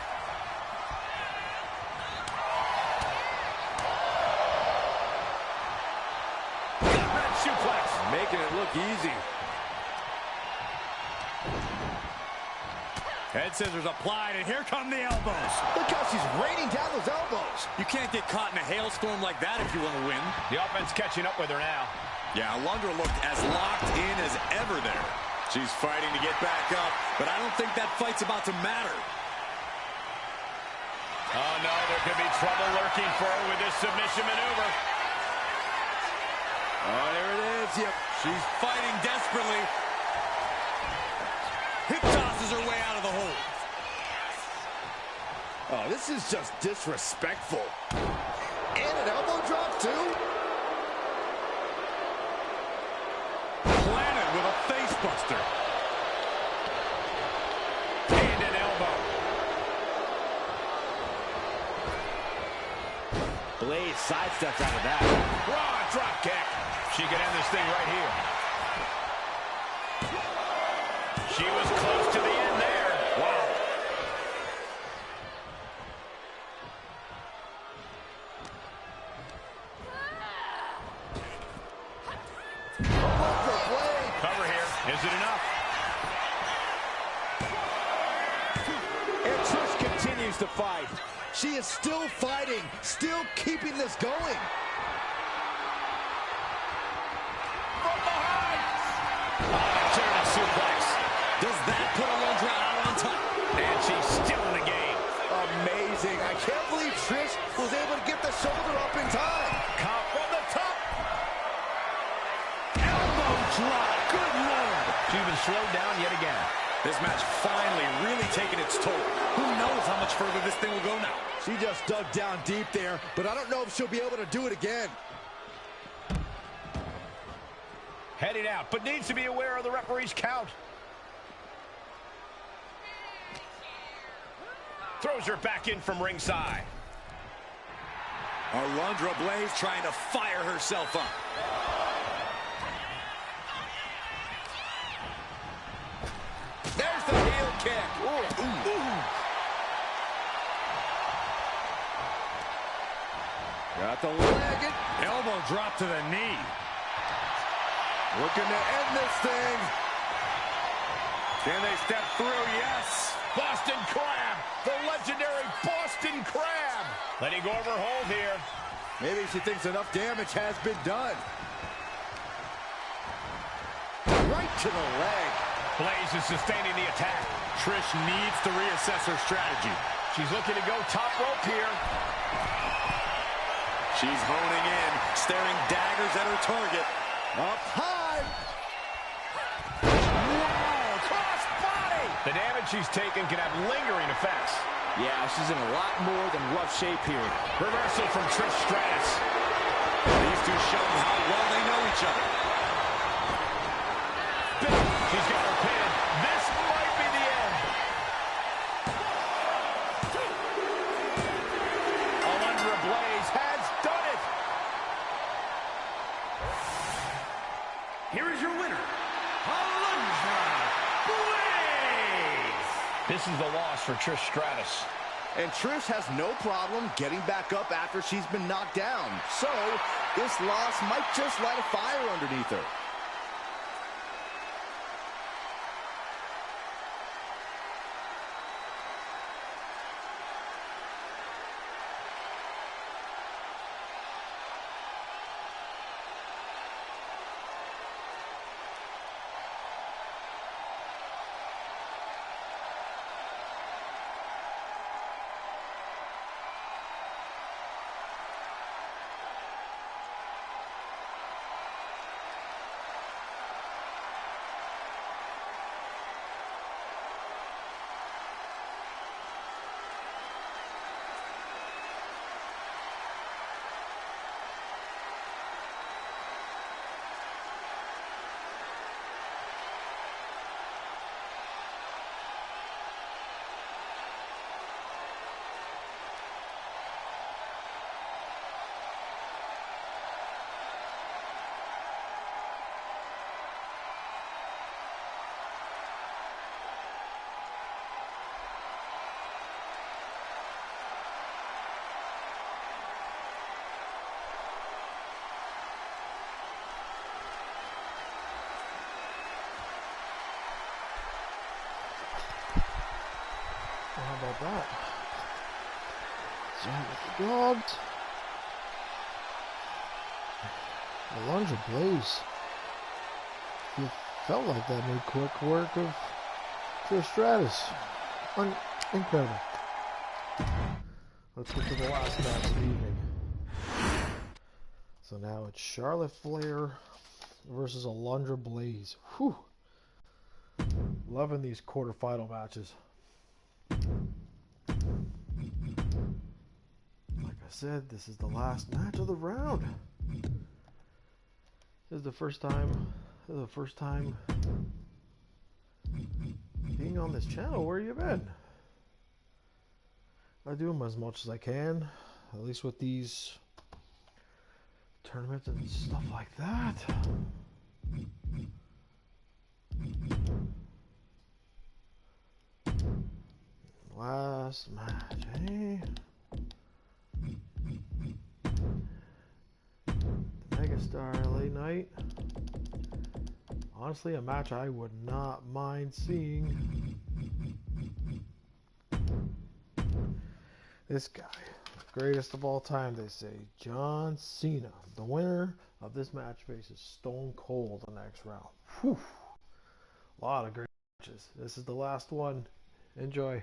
Red suplex.
Making it look easy.
Head scissors applied, and here come the elbows.
Look how she's raining down those elbows.
You can't get caught in a hailstorm like that if you want to win.
The offense catching up with her now.
Yeah, Alundra looked as locked in as ever there. She's fighting to get back up, but I don't think that fight's about to matter.
Oh, no, there could be trouble lurking for her with this submission maneuver.
Oh, there it is. Yep.
She's fighting desperately. Hip tosses her way out of the hole.
Oh, this is just disrespectful. And an elbow drop, too?
Planted with a face buster.
And an elbow.
Blaze sidesteps out of that.
Raw drop kick. She can end this thing right here. She was close to the end there. Wow. Is it enough?
And Trish continues to fight. She is still fighting, still keeping this going.
From behind. German suplex.
Does that put Alundra out on top?
And she's still in the game.
Amazing. I can't believe Trish was able to get the shoulder up in time.
Cop from the top. Elbow drop. Good Lord. She's been slowed down yet again.
This match finally really taking its toll. Who knows how much further this thing will go now?
She just dug down deep there, but I don't know if she'll be able to do it again.
Heading out, but needs to be aware of the referee's count. Throws her back in from ringside.
Alundra Blaze trying to fire herself up.
There's the heel kick. Ooh. Got the leg.
Elbow drop to the knee.
Looking to end this thing.
Can they step through? Yes.
Boston Crab. The legendary Boston Crab. Letting go of her hold here.
Maybe she thinks enough damage has been done. Right to the leg.
Blaze is sustaining the attack.
Trish needs to reassess her strategy.
She's looking to go top rope here.
She's honing in, staring daggers at her target.
Up high.
Whoa, cross body. The damage she's taken can have lingering effects.
Yeah, she's in a lot more than rough shape here.
Reversal from Trish Stratus.
These two showing how well they know each other.
She's got her pin. This might be the end. Alundra Blaze has done it.
Here is your winner, Alundra Blaze.
This is the loss for Trish Stratus.
And Trish has no problem getting back up after she's been knocked down. So, this loss might just light a fire underneath her.
How about that? Sorry with the dogs. Alundra Blaze. It felt like that made quick work of Trish Stratus. Incredible. Let's get to the last match of the evening. So now it's Charlotte Flair versus Alundra Blaze. Whew. Loving these quarterfinal matches. Like I said, this is the last match of the round. This is the first time being on this channel. Where you been? I do them as much as I can, at least with these tournaments and stuff like that. Last match, eh? The Megastar LA Knight Honestly, a match I would not mind seeing. This guy, greatest of all time, they say, John Cena. The winner of this match faces Stone Cold the next round. Whew. A lot of great matches. This is the last one. Enjoy.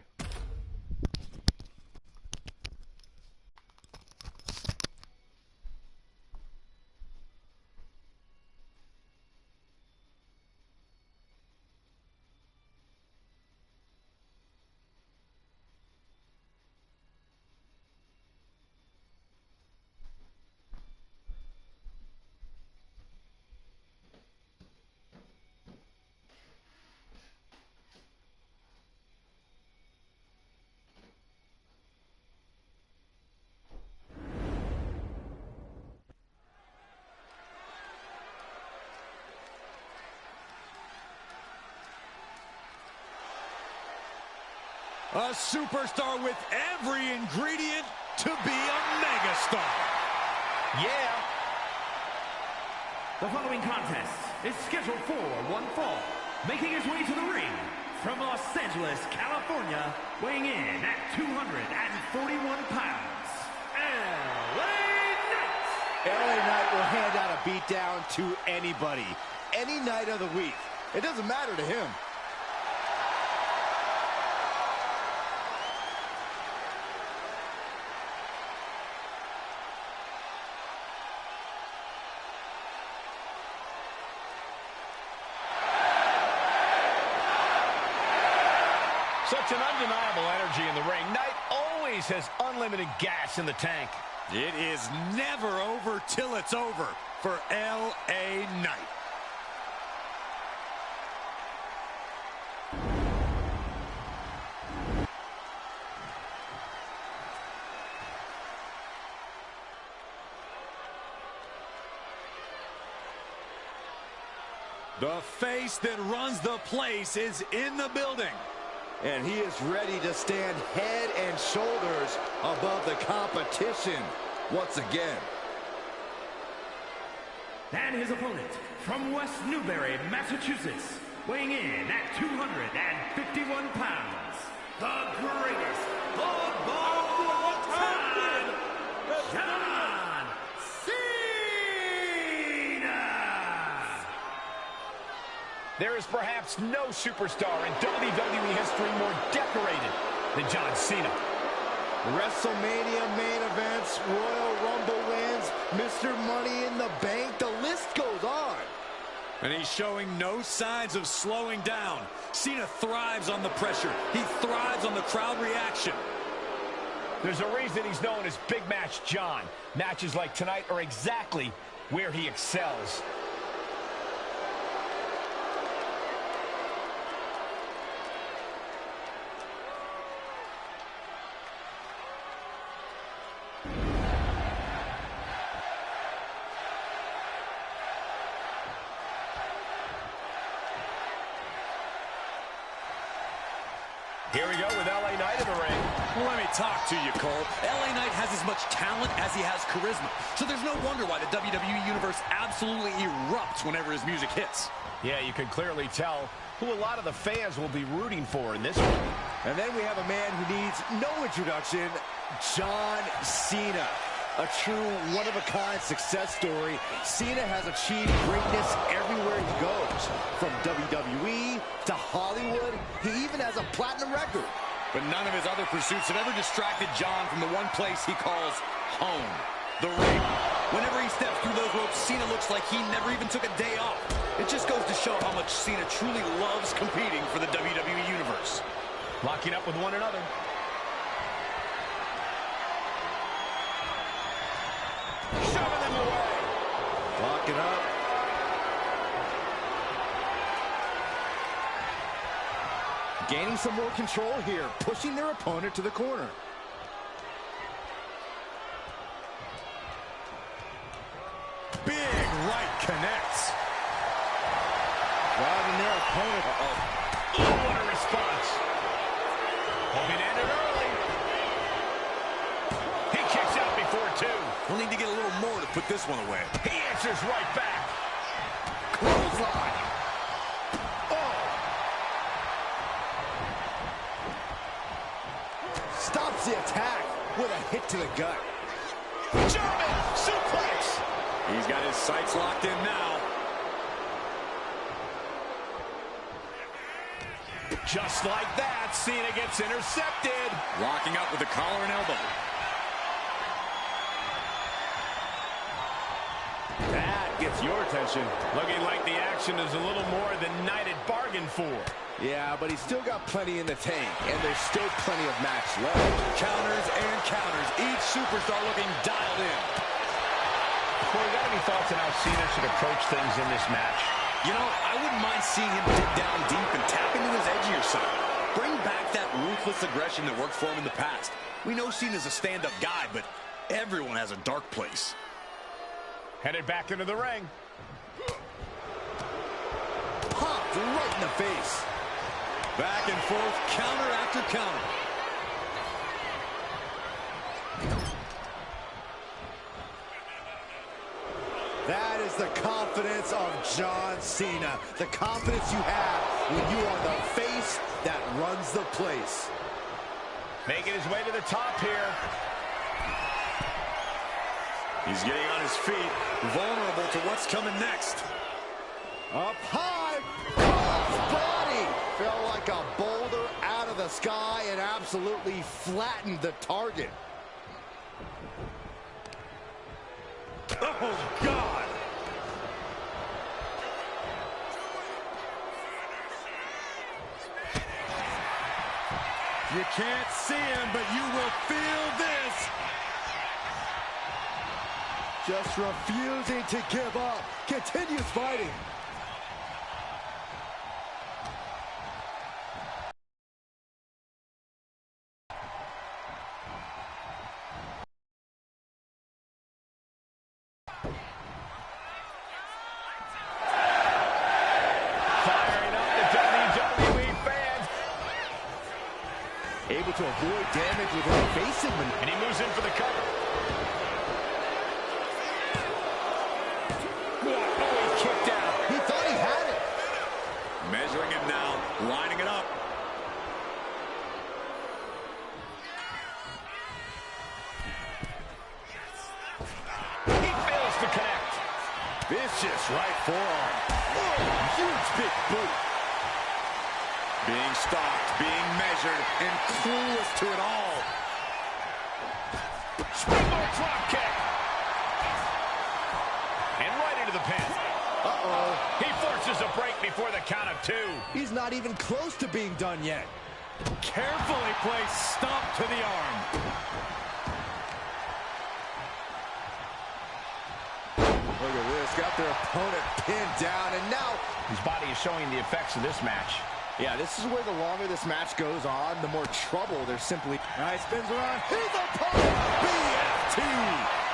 A superstar with every ingredient to be a megastar.
Yeah.
The following contest is scheduled for one fall. Making his way to the ring from Los Angeles, California, weighing in at 241 pounds, LA Knight.
LA Knight will hand out a beatdown to anybody, any night of the week. It doesn't matter to him.
Such an undeniable energy in the ring. Knight always has unlimited gas in the tank.
It is never over till it's over for LA Knight. The face that runs the place is in the building.
And he is ready to stand head and shoulders above the competition once again.
And his opponent from West Newbury, Massachusetts, weighing in at 251 pounds, the greatest of all time, John Cena!
There is perhaps no superstar in WWE history more decorated than John Cena.
WrestleMania main events, Royal Rumble wins, Mr. Money in the Bank, the list goes on.
And he's showing no signs of slowing down. Cena thrives on the pressure. He thrives on the crowd reaction.
There's a reason he's known as Big Match John. Matches like tonight are exactly where he excels. Here we go with LA Knight in the ring.
Well, let me talk to you, Cole. LA Knight has as much talent as he has charisma. So there's no wonder why the WWE Universe absolutely erupts whenever his music hits.
Yeah, you can clearly tell who a lot of the fans will be rooting for in this one.
And then we have a man who needs no introduction, John Cena. A true one-of-a-kind success story. Cena has achieved greatness everywhere he goes. From WWE to Hollywood, he even has a platinum record.
But none of his other pursuits have ever distracted John from the one place he calls home, the ring. Whenever he steps through those ropes, Cena looks like he never even took a day off. It just goes to show how much Cena truly loves competing for the WWE Universe.
Locking up with one another. Shoving them away.
Locking up. Gaining some more control here, pushing their opponent to the corner.
Big right connects.
Driving their opponent.
Oh, what a response. Hoping to end it early. He kicks out before two.
We'll need to get a little more to put this one away.
He answers right back.
Clothesline. interrupts the attack with a hit to the gut. German suplex.
He's got his sights locked in now.
Just like that, Cena gets intercepted.
Locking up with the collar and elbow.
That gets your attention. Looking like the action is a little more than Knight had bargained for.
Yeah, but he's still got plenty in the tank, and there's still plenty of match left.
Counters and counters. Each superstar looking dialed in.
Well, you got any thoughts on how Cena should approach things in this match?
You know, I wouldn't mind seeing him dig down deep and tap into his edgier side. Bring back that ruthless aggression that worked for him in the past. We know Cena's a stand-up guy, but everyone has a dark place.
Headed back into the ring.
Popped right in the face.
Back and forth, counter after counter.
That is the confidence of John Cena. The confidence you have when you are the face that runs the place.
Making his way to the top here.
He's getting on his feet, vulnerable to what's coming next.
Up high, cross body. Fell like a boulder out of the sky and absolutely flattened the target.
Oh, God! You can't see him, but you will feel this.
Just refusing to give up. Continues fighting.
Firing up the WWE fans.
Able to avoid damage with an evasive maneuver.
And he moves in for the cover. Oh, he kicked out.
He thought he had it.
Measuring him now, lining it up.
He fails to connect.
Vicious right forearm.
Oh, huge big boot.
Being stalked, being measured, and clueless to it all.
Springboard drop kick. And right into the pin.
Uh-oh.
He forces a break before the count of 2.
He's not even close to being done yet.
Carefully placed stomp to the arm.
Look at this. Got their opponent pinned down, and now
His body is showing the effects of this match.
yeah, this is where the longer this match goes on, the more trouble there's simply. All right, spins around. His opponent, BFT.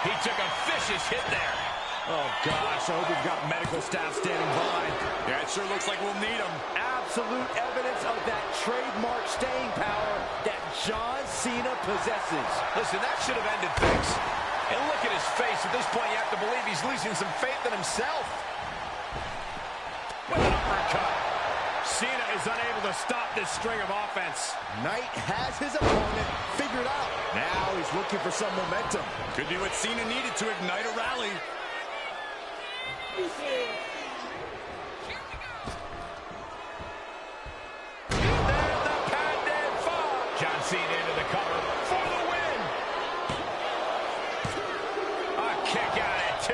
He took a vicious hit there.
Oh, gosh, I hope we've got medical staff standing by.
Yeah, it sure looks like we'll need him.
Absolute evidence of that trademark staying power that John Cena possesses.
Listen, that should have ended things. And look at his face. At this point, you have to believe he's losing some faith in himself. With an uppercut. Cena is unable to stop this string of offense.
Knight has his opponent figured out. Now he's looking for some momentum.
Could be what Cena needed to ignite a rally.
And the patented fall. John Cena into the cover for the win. A kick out at 2.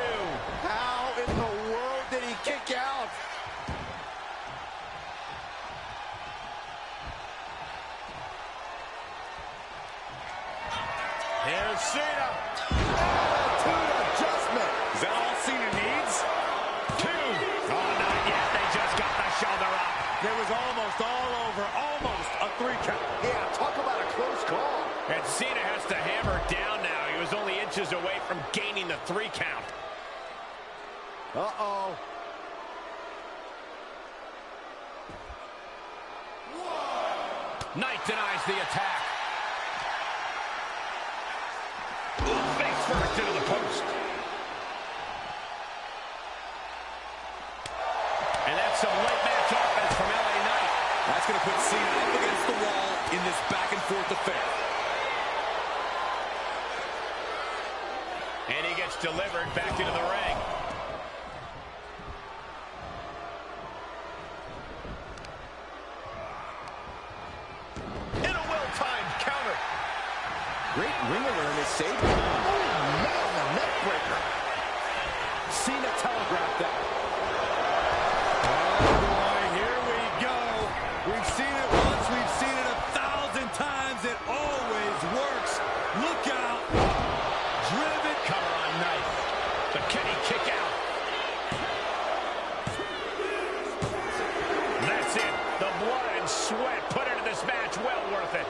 How in the world did he kick out?
Here's Cena.
Attitude adjustment.
Is that all Cena needs?
2. Oh, not yet. They just got the shoulder up.
It was almost all over. Almost a 3 count.
Yeah, talk about a close call.
And Cena has to hammer down now. He was only inches away from gaining the 3 count.
Uh-oh.
Knight denies the attack. Face first into the post. And that's some late match offense from LA Knight.
That's going to put Cena up against the wall in this back-and-forth affair.
And he gets delivered back into the ring. And a well-timed counter.
Great ring awareness, saved. Oh, man, a neck breaker. Cena telegraphed that.
Oh, boy, here we go. We've seen it once. We've seen it 1,000 times. It always works. Look out. Driven.
Cover on knife. But can he kick out? That's it. The blood and sweat put into this match. Well worth it.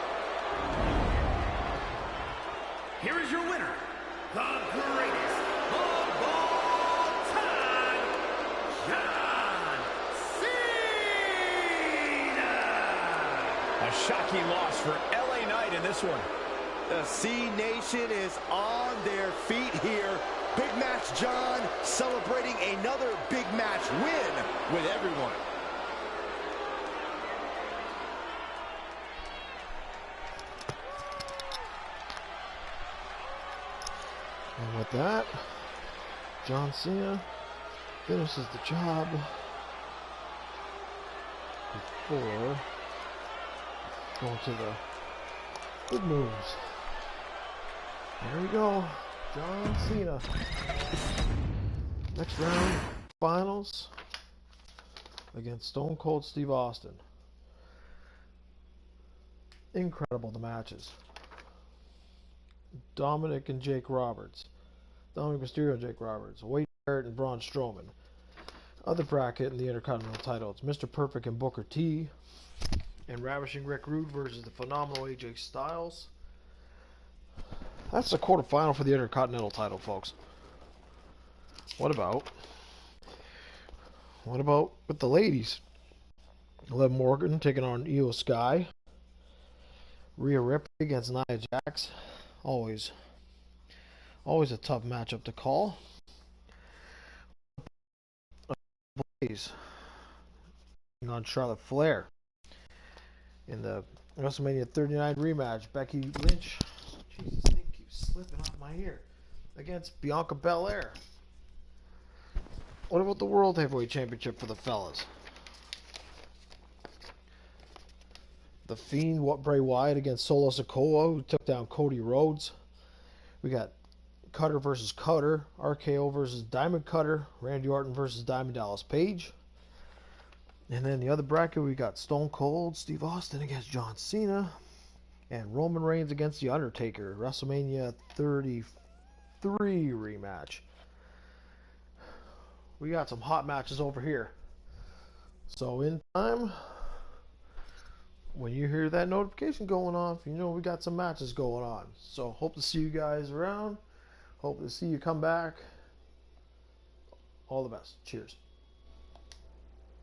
Here is your winner, the greatest of all time, John Cena!
A shocking loss for LA Knight in this one.
The C Nation is on their feet here. Big Match John celebrating another big match win with everyone.
And with that, John Cena finishes the job before going to the big moves. There we go, John Cena. Next round, finals against Stone Cold Steve Austin. Incredible, the matches. Dominic and Jake Roberts. Dominic Mysterio and Jake Roberts. Wade Barrett and Braun Strowman. Other bracket in the Intercontinental title, it's Mr. Perfect and Booker T. And Ravishing Rick Rude versus the phenomenal AJ Styles. That's the quarterfinal for the Intercontinental title, folks. What about with the ladies? Liv Morgan taking on Io Sky. Rhea Ripley against Nia Jax. Always a tough matchup to call. Blaze on Charlotte Flair in the WrestleMania 39 rematch. Becky Lynch, Jesus, this thing keeps slipping off my ear, against Bianca Belair. What about the World Heavyweight Championship for the fellas? The Fiend, Bray Wyatt against Solo Sikoa, who took down Cody Rhodes. We got Cutter versus Cutter, RKO versus Diamond Cutter, Randy Orton versus Diamond Dallas Page. And then the other bracket, we got Stone Cold Steve Austin against John Cena, and Roman Reigns against The Undertaker, WrestleMania 33 rematch. We got some hot matches over here. So in time, when you hear that notification going off, you know we got some matches going on. So hope to see you guys around. Hope to see you come back. All the best. Cheers.